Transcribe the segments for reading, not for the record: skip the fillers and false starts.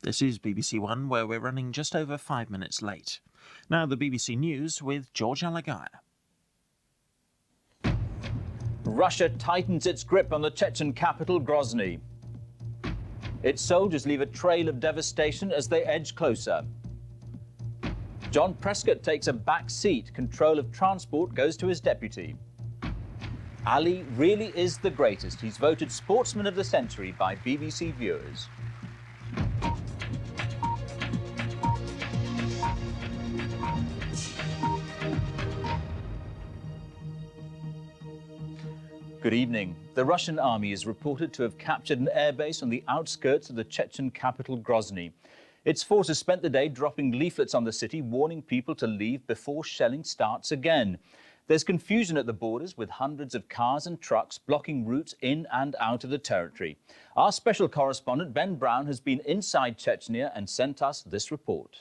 This is BBC1, where we're running just over 5 minutes late. Now the BBC News with George Alagiah. Russia tightens its grip on the Chechen capital, Grozny. Its soldiers leave a trail of devastation as they edge closer. John Prescott takes a back seat. Control of transport goes to his deputy. Ali really is the greatest. He's voted Sportsman of the Century by BBC viewers. Good evening. The Russian army is reported to have captured an airbase on the outskirts of the Chechen capital, Grozny. Its forces spent the day dropping leaflets on the city, warning people to leave before shelling starts again. There's confusion at the borders, with hundreds of cars and trucks blocking routes in and out of the territory. Our special correspondent, Ben Brown, has been inside Chechnya and sent us this report.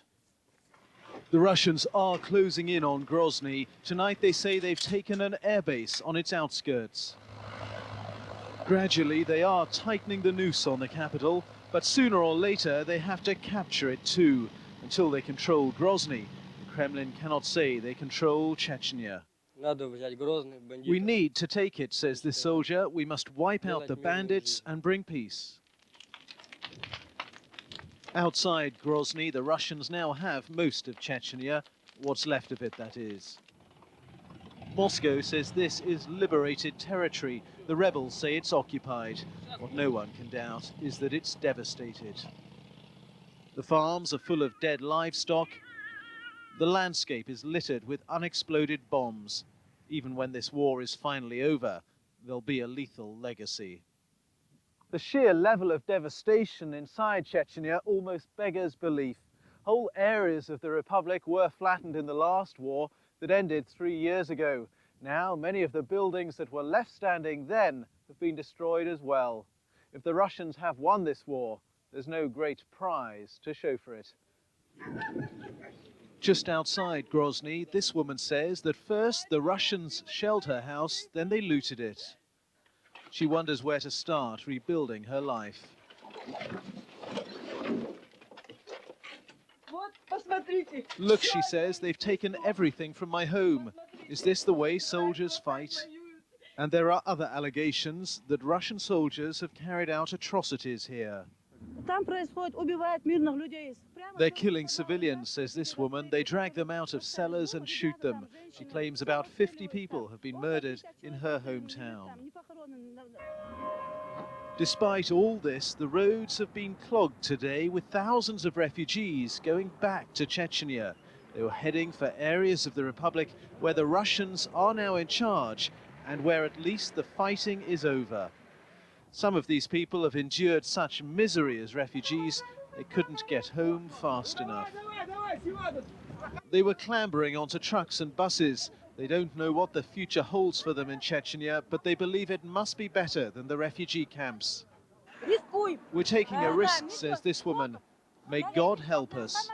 The Russians are closing in on Grozny. Tonight they say they've taken an airbase on its outskirts. Gradually, they are tightening the noose on the capital, but sooner or later they have to capture it too. Until they control Grozny, the Kremlin cannot say they control Chechnya. We need to take it, says this soldier. We must wipe out the bandits and bring peace. Outside Grozny, the Russians now have most of Chechnya, what's left of it, that is. Moscow says this is liberated territory. The rebels say it's occupied. What no one can doubt is that it's devastated. The farms are full of dead livestock. The landscape is littered with unexploded bombs. Even when this war is finally over, there'll be a lethal legacy. The sheer level of devastation inside Chechnya almost beggars belief. Whole areas of the republic were flattened in the last war that ended 3 years ago. Now, many of the buildings that were left standing then have been destroyed as well. If the Russians have won this war, there's no great prize to show for it. Just outside Grozny, this woman says that first the Russians shelled her house, then they looted it. She wonders where to start rebuilding her life. Look, she says, they've taken everything from my home. Is this the way soldiers fight? And there are other allegations that Russian soldiers have carried out atrocities here. They're killing civilians, says this woman. They drag them out of cellars and shoot them. She claims about 50 people have been murdered in her hometown. Despite all this, the roads have been clogged today with thousands of refugees going back to Chechnya. They were heading for areas of the republic where the Russians are now in charge and where at least the fighting is over. Some of these people have endured such misery as refugees, they couldn't get home fast enough. They were clambering onto trucks and buses. They don't know what the future holds for them in Chechnya, but they believe it must be better than the refugee camps. We're taking a risk, says this woman. May God help us.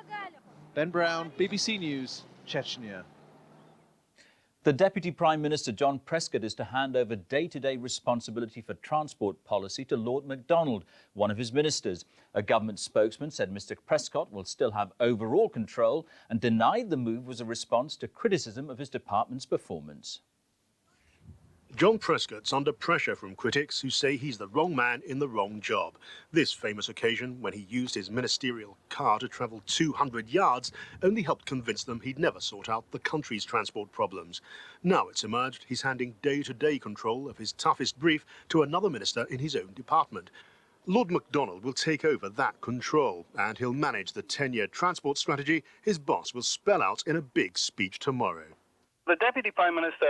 Ben Brown, BBC News, Chechnya. The Deputy Prime Minister, John Prescott, is to hand over day-to-day responsibility for transport policy to Lord MacDonald, one of his ministers. A government spokesman said Mr Prescott will still have overall control and denied the move was a response to criticism of his department's performance. John Prescott's under pressure from critics who say he's the wrong man in the wrong job. This famous occasion, when he used his ministerial car to travel 200 yards, only helped convince them he'd never sought out the country's transport problems. Now it's emerged he's handing day-to-day control of his toughest brief to another minister in his own department. Lord MacDonald will take over that control, and he'll manage the 10-year transport strategy his boss will spell out in a big speech tomorrow. The Deputy Prime Minister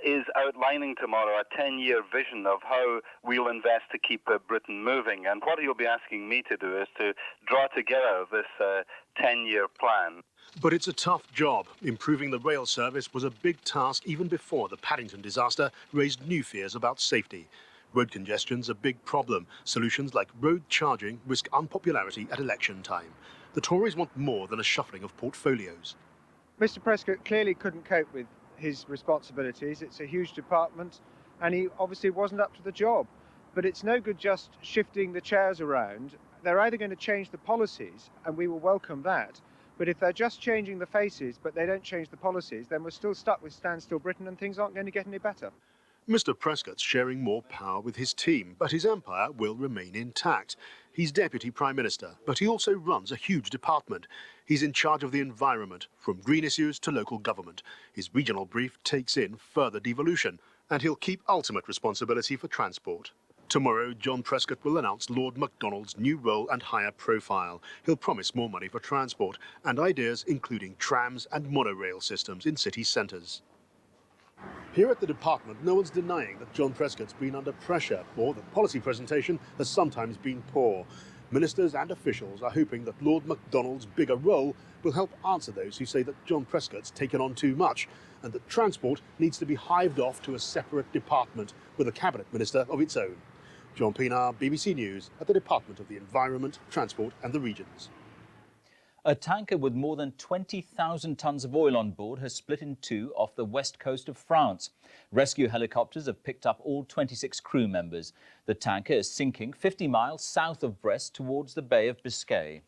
is outlining tomorrow a 10-year vision of how we'll invest to keep Britain moving. And what he'll be asking me to do is to draw together this 10-year plan. But it's a tough job. Improving the rail service was a big task even before the Paddington disaster raised new fears about safety. Road congestion's a big problem. Solutions like road charging risk unpopularity at election time. The Tories want more than a shuffling of portfolios. Mr Prescott clearly couldn't cope with his responsibilities. It's a huge department and he obviously wasn't up to the job. But it's no good just shifting the chairs around. they're either going to change the policies, and we will welcome that, but if they're just changing the faces but they don't change the policies, then we're still stuck with Standstill Britain and things aren't going to get any better. Mr. Prescott's sharing more power with his team, but his empire will remain intact. He's Deputy Prime Minister, but he also runs a huge department. He's in charge of the environment, from green issues to local government. His regional brief takes in further devolution, and he'll keep ultimate responsibility for transport. Tomorrow, John Prescott will announce Lord MacDonald's new role and higher profile. He'll promise more money for transport and ideas including trams and monorail systems in city centres. Here at the department, no one's denying that John Prescott's been under pressure, or that policy presentation has sometimes been poor. Ministers and officials are hoping that Lord MacDonald's bigger role will help answer those who say that John Prescott's taken on too much and that transport needs to be hived off to a separate department with a cabinet minister of its own. John Pienaar, BBC News, at the Department of the Environment, Transport and the Regions. A tanker with more than 20,000 tonnes of oil on board has split in two off the west coast of France. Rescue helicopters have picked up all 26 crew members. The tanker is sinking 50 miles south of Brest towards the Bay of Biscay.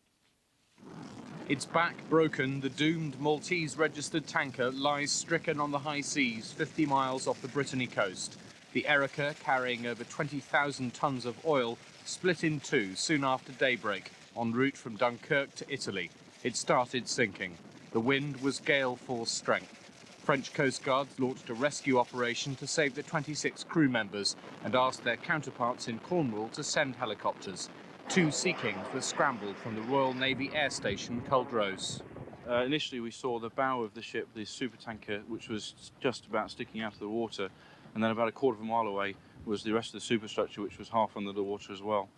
Its back broken, the doomed Maltese-registered tanker lies stricken on the high seas 50 miles off the Brittany coast. The Erika, carrying over 20,000 tonnes of oil, split in two soon after daybreak, en route from Dunkirk to Italy. It started sinking. The wind was gale force strength. French Coast Guards launched a rescue operation to save the 26 crew members and asked their counterparts in Cornwall to send helicopters. Two Sea Kings were scrambled from the Royal Navy Air Station, Culdrose. Initially we saw the bow of the ship, the supertanker, which was just about sticking out of the water, and then about a quarter of a mile away was the rest of the superstructure, which was half under the water as well.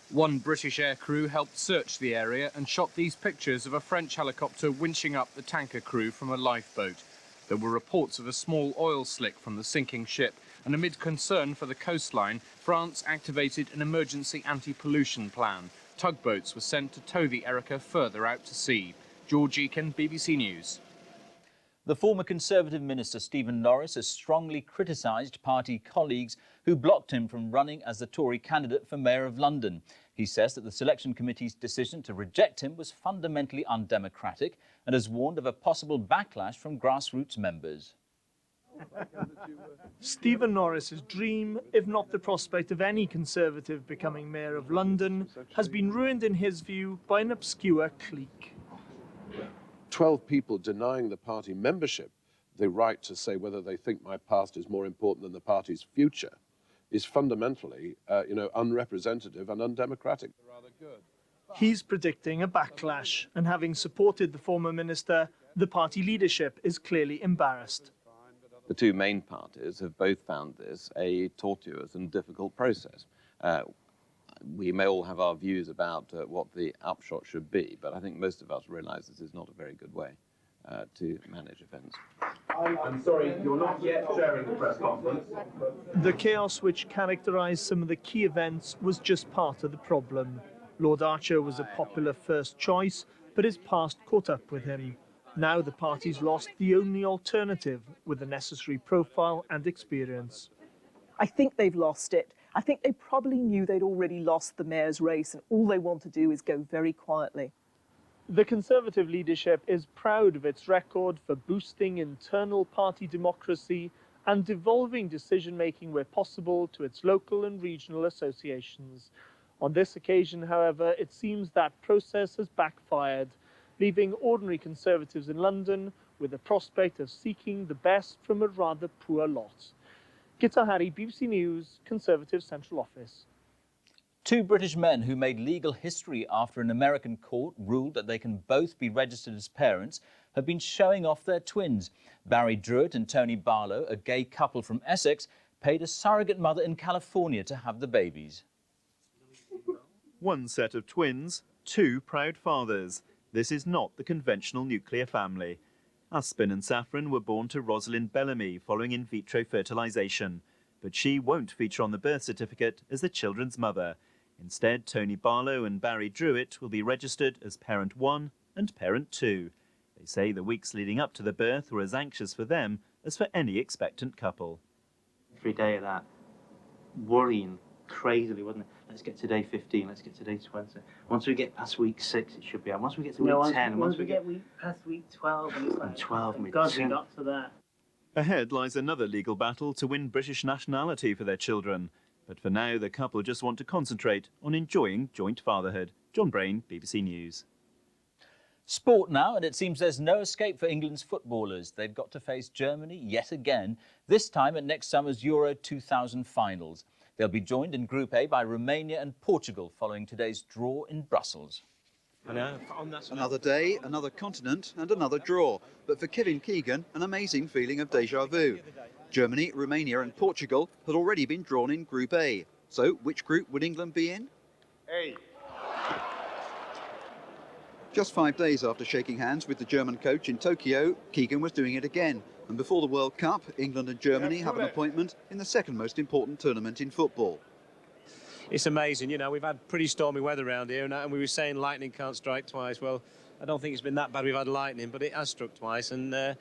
One British aircrew helped search the area and shot these pictures of a French helicopter winching up the tanker crew from a lifeboat. There were reports of a small oil slick from the sinking ship, and amid concern for the coastline, France activated an emergency anti-pollution plan. Tugboats were sent to tow the Erika further out to sea. George Alagiah, BBC News. The former Conservative Minister Stephen Norris has strongly criticised party colleagues who blocked him from running as the Tory candidate for Mayor of London. He says that the selection committee's decision to reject him was fundamentally undemocratic and has warned of a possible backlash from grassroots members. Stephen Norris's dream, if not the prospect of any Conservative becoming Mayor of London, has been ruined in his view by an obscure clique. 12 people denying the party membership the right to say whether they think my past is more important than the party's future is fundamentally, unrepresentative and undemocratic. He's predicting a backlash, and having supported the former minister, the party leadership is clearly embarrassed. The two main parties have both found this a tortuous and difficult process. We may all have our views about what the upshot should be, but I think most of us realise this is not a very good way to manage events. I'm sorry, you're not yet chairing the press conference. The chaos which characterised some of the key events was just part of the problem. Lord Archer was a popular first choice, but his past caught up with him. Now the party's lost the only alternative with the necessary profile and experience. I think they've lost it. I think they probably knew they'd already lost the mayor's race, and all they want to do is go very quietly. The Conservative leadership is proud of its record for boosting internal party democracy and devolving decision-making where possible to its local and regional associations. On this occasion, however, it seems that process has backfired, leaving ordinary Conservatives in London with the prospect of seeking the best from a rather poor lot. Gitta Harry, BBC News, Conservative Central Office. Two British men who made legal history after an American court ruled that they can both be registered as parents have been showing off their twins. Barry Drewitt and Tony Barlow, a gay couple from Essex, paid a surrogate mother in California to have the babies. One set of twins, two proud fathers. This is not the conventional nuclear family. Aspen and Saffron were born to Rosalind Bellamy following in vitro fertilisation, but she won't feature on the birth certificate as the children's mother. Instead, Tony Barlow and Barry Drewitt will be registered as Parent 1 and Parent 2. They say the weeks leading up to the birth were as anxious for them as for any expectant couple. Every day of that, worrying crazily, wasn't it? Let's get to day 15. Let's get to day 20. Once we get past week 6, it should be out. Once we get to week 10, once we get past week 12, and it's like 12, thank God we got to that. Ahead lies another legal battle to win British nationality for their children. But for now, the couple just want to concentrate on enjoying joint fatherhood. John Brain, BBC News. Sport now, and it seems there's no escape for England's footballers. They've got to face Germany yet again, this time at next summer's Euro 2000 finals. They'll be joined in Group A by Romania and Portugal following today's draw in Brussels. Another day, another continent and another draw. But for Kevin Keegan, an amazing feeling of déjà vu. Germany, Romania and Portugal had already been drawn in Group A. So which group would England be in? A. Just 5 days after shaking hands with the German coach in Tokyo, Keegan was doing it again. And before the World Cup, England and Germany have an appointment in the second most important tournament in football. It's amazing, you know, we've had pretty stormy weather around here, and we were saying lightning can't strike twice. Well, I don't think it's been that bad we've had lightning, but it has struck twice, and,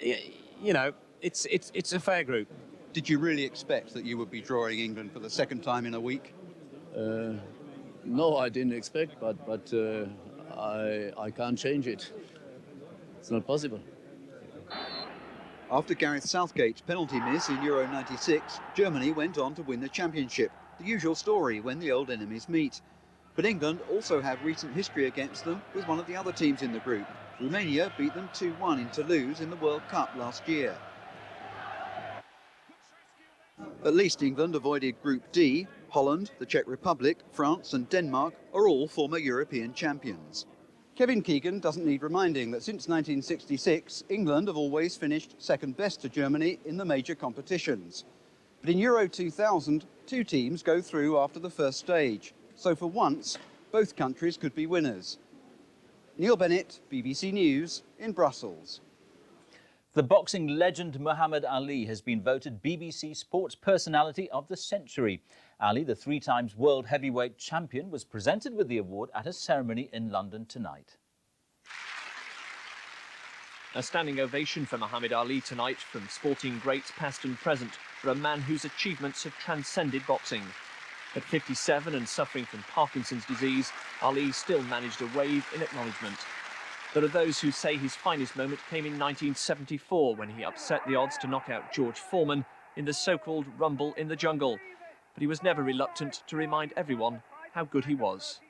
you know, it's a fair group. Did you really expect that you would be drawing England for the second time in a week? No, I didn't expect, but I can't change it. It's not possible. After Gareth Southgate's penalty miss in Euro 96, Germany went on to win the championship. The usual story when the old enemies meet. But England also have recent history against them with one of the other teams in the group. Romania beat them 2-1 in Toulouse in the World Cup last year. At least England avoided Group D. Holland, the Czech Republic, France and Denmark are all former European champions. Kevin Keegan doesn't need reminding that since 1966, England have always finished second best to Germany in the major competitions. But in Euro 2000, 2 teams go through after the first stage. So for once, both countries could be winners. Neil Bennett, BBC News, in Brussels. The boxing legend Muhammad Ali has been voted BBC Sports Personality of the Century. Ali, the 3 times world heavyweight champion, was presented with the award at a ceremony in London tonight. A standing ovation for Muhammad Ali tonight from sporting greats past and present, for a man whose achievements have transcended boxing. At 57 and suffering from Parkinson's disease, Ali still managed a wave in acknowledgement. There are those who say his finest moment came in 1974 when he upset the odds to knock out George Foreman in the so-called Rumble in the Jungle. But he was never reluctant to remind everyone how good he was.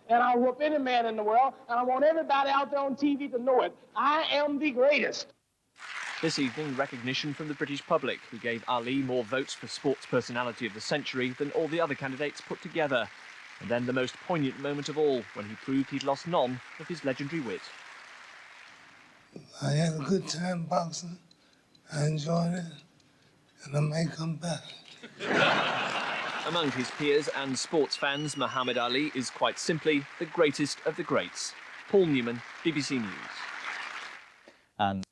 And I'll whoop any man in the world, and I want everybody out there on TV to know it. I am the greatest. This evening, recognition from the British public, who gave Ali more votes for Sports Personality of the Century than all the other candidates put together. And then the most poignant moment of all, when he proved he'd lost none of his legendary wit. I had a good time boxing. I enjoyed it, and I may come back. Among his peers and sports fans, Muhammad Ali is quite simply the greatest of the greats. Paul Newman, BBC News. And